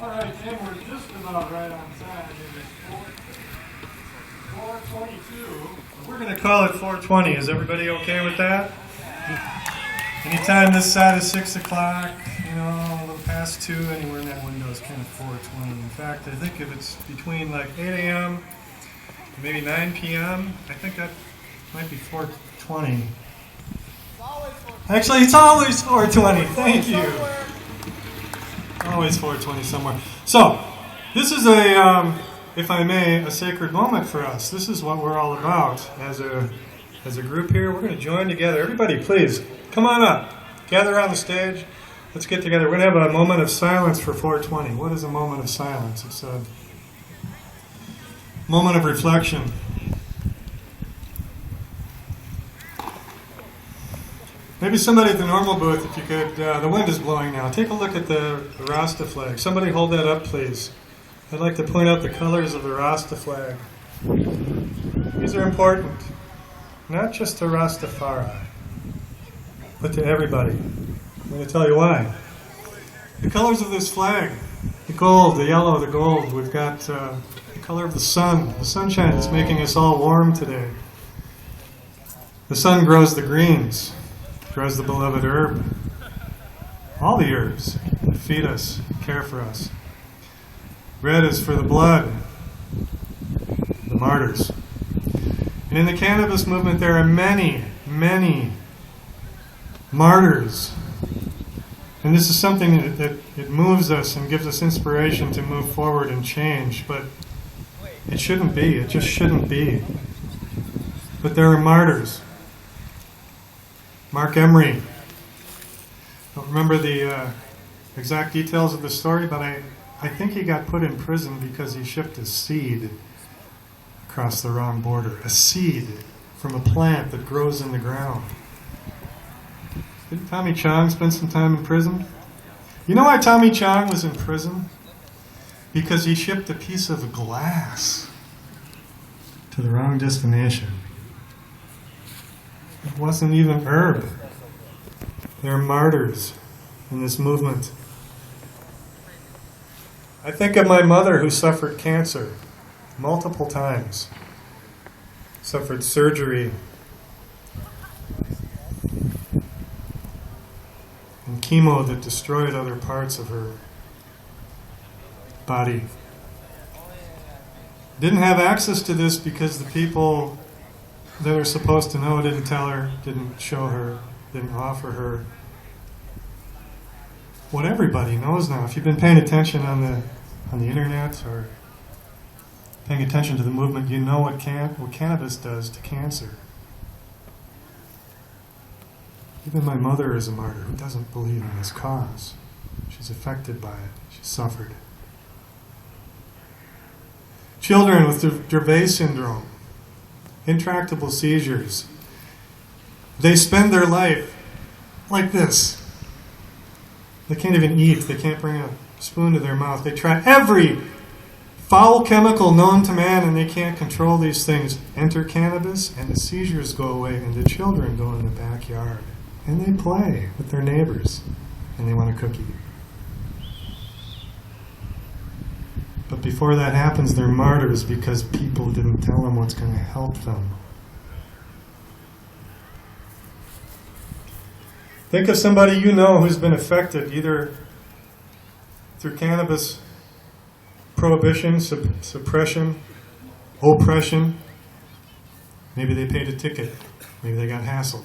All right, Tim, we're just about right on time. It is 4:22. We're going to call it 4:20. Is everybody okay with that? Anytime this side is 6 o'clock, a little past 2, anywhere in that window is kind of 4:20. In fact, I think if it's between like 8 a.m. and maybe 9 p.m., I think that might be 4:20. Actually, it's always 4:20. Thank you. Always 4:20 somewhere. So, this is if I may, a sacred moment for us. This is what we're all about as a group here. We're going to join together. Everybody, please, come on up. Gather on the stage. Let's get together. We're going to have a moment of silence for 4:20. What is a moment of silence? It's a moment of reflection. Maybe somebody at the normal booth, if you could, the wind is blowing now. Take a look at the Rasta flag. Somebody hold that up, please. I'd like to point out the colors of the Rasta flag. These are important, not just to Rastafari, but to everybody. I'm going to tell you why. The colors of this flag, the gold, the yellow, the gold, we've got the color of the sun, the sunshine that's making us all warm today. The sun grows the greens. Grows the beloved herb. All the herbs that feed us, care for us. Red is for the blood, the martyrs. And in the cannabis movement there are many, many martyrs. And this is something that it moves us and gives us inspiration to move forward and change. But it shouldn't be. It just shouldn't be. But there are martyrs. Mark Emery. Don't remember the exact details of the story, but I think he got put in prison because he shipped a seed across the wrong border. A seed from a plant that grows in the ground. Didn't Tommy Chong spend some time in prison? You know why Tommy Chong was in prison? Because he shipped a piece of glass to the wrong destination. It wasn't even herb. They're martyrs in this movement. I think of my mother who suffered cancer multiple times. Suffered surgery and chemo that destroyed other parts of her body. Didn't have access to this because the people that are supposed to know didn't tell her, didn't show her, didn't offer her what everybody knows now. If you've been paying attention on the internet or paying attention to the movement, you know what cannabis does to cancer. Even my mother is a martyr who doesn't believe in this cause. She's affected by it. She's suffered. Children with Dravet syndrome, intractable seizures. They spend their life like this. They can't even eat. They can't bring a spoon to their mouth. They try every foul chemical known to man and they can't control these things. Enter cannabis and the seizures go away and the children go in the backyard and they play with their neighbors and they want a cookie. But before that happens, they're martyrs because people didn't tell them what's going to help them. Think of somebody you know who's been affected either through cannabis prohibition, suppression, oppression. Maybe they paid a ticket. Maybe they got hassled.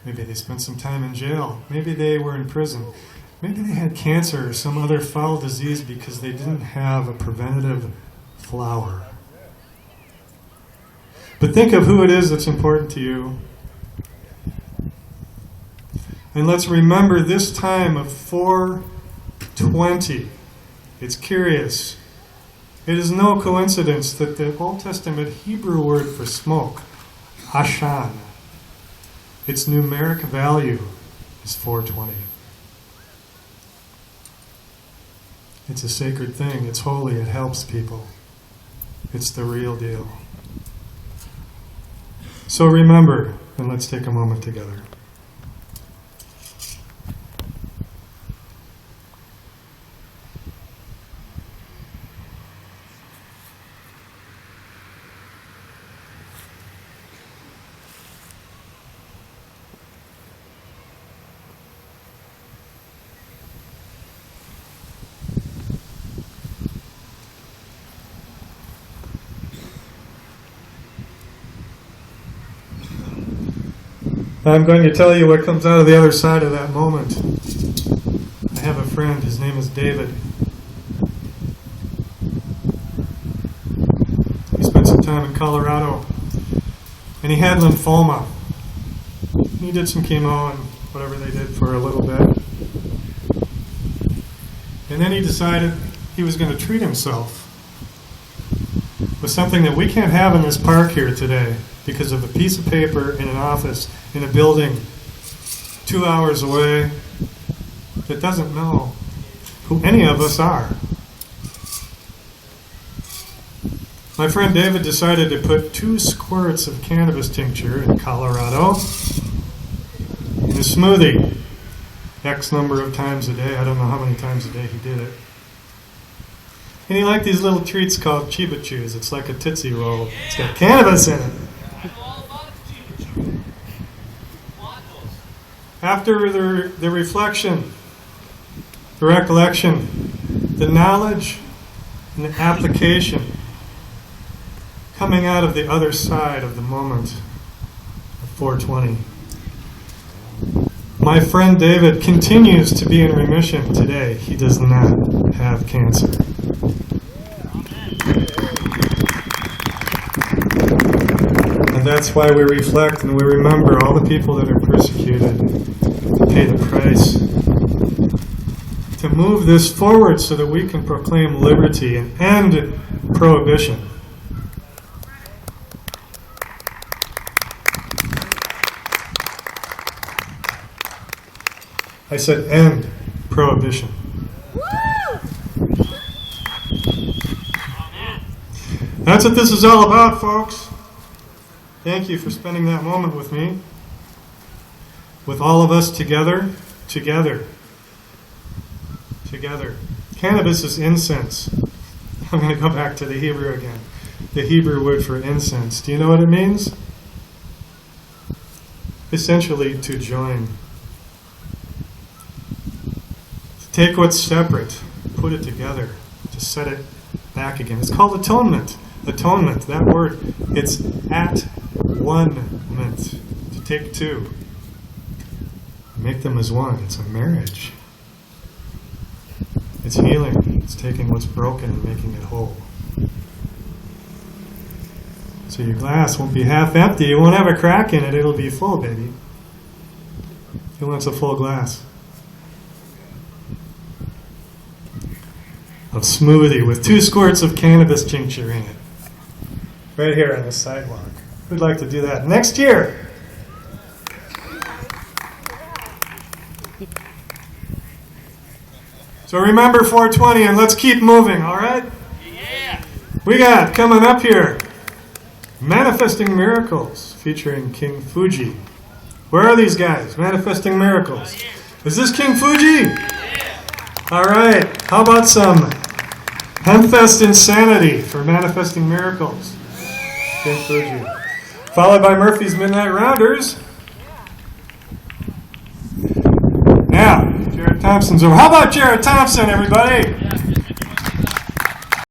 Maybe they spent some time in jail. Maybe they were in prison. Maybe they had cancer or some other foul disease because they didn't have a preventative flower. But think of who it is that's important to you. And let's remember this time of 4:20. It's curious. It is no coincidence that the Old Testament Hebrew word for smoke, ashan, its numeric value is 4:20. It's a sacred thing. It's holy. It helps people. It's the real deal. So remember, and let's take a moment together. I'm going to tell you what comes out of the other side of that moment. I have a friend, his name is David. He spent some time in Colorado, and he had lymphoma. He did some chemo and whatever they did for a little bit. And then he decided he was going to treat himself with something that we can't have in this park here today because of a piece of paper in an office in a building 2 hours away that doesn't know who any of us are. My friend David decided to put 2 squirts of cannabis tincture in Colorado in a smoothie X number of times a day. I don't know how many times a day he did it. And he liked these little treats called Chiba Chews. It's like a Tootsie Roll. It's got cannabis in it. After the reflection, the recollection, the knowledge, and the application coming out of the other side of the moment of 420. My friend David continues to be in remission today. He does not have cancer. And that's why we reflect and we remember all the people that are persecuted, pay the price, to move this forward so that we can proclaim liberty and end prohibition. I said end prohibition. That's what this is all about, folks. Thank you for spending that moment with me. With all of us together. Cannabis is incense. I'm going to go back to the Hebrew again. The Hebrew word for incense. Do you know what it means? Essentially, to join. To take what's separate, put it together, to set it back again. It's called atonement. Atonement, that word, it's at one-ment. To take 2. Make them as one. It's a marriage. It's healing. It's taking what's broken and making it whole. So your glass won't be half empty. You won't have a crack in it. It'll be full, baby. Who wants a full glass? Of smoothie with 2 squirts of cannabis tincture in it. Right here on the sidewalk. Who'd like to do that next year? So remember 420 and let's keep moving, all right? Yeah. We got coming up here Manifesting Miracles featuring King Fuji. Where are these guys? Manifesting Miracles. Is this King Fuji? Yeah. All right. How about some Hempfest Insanity for Manifesting Miracles? King Fuji. Followed by Murphy's Midnight Rounders. Now, Jared Thompson's over. How about Jared Thompson, everybody?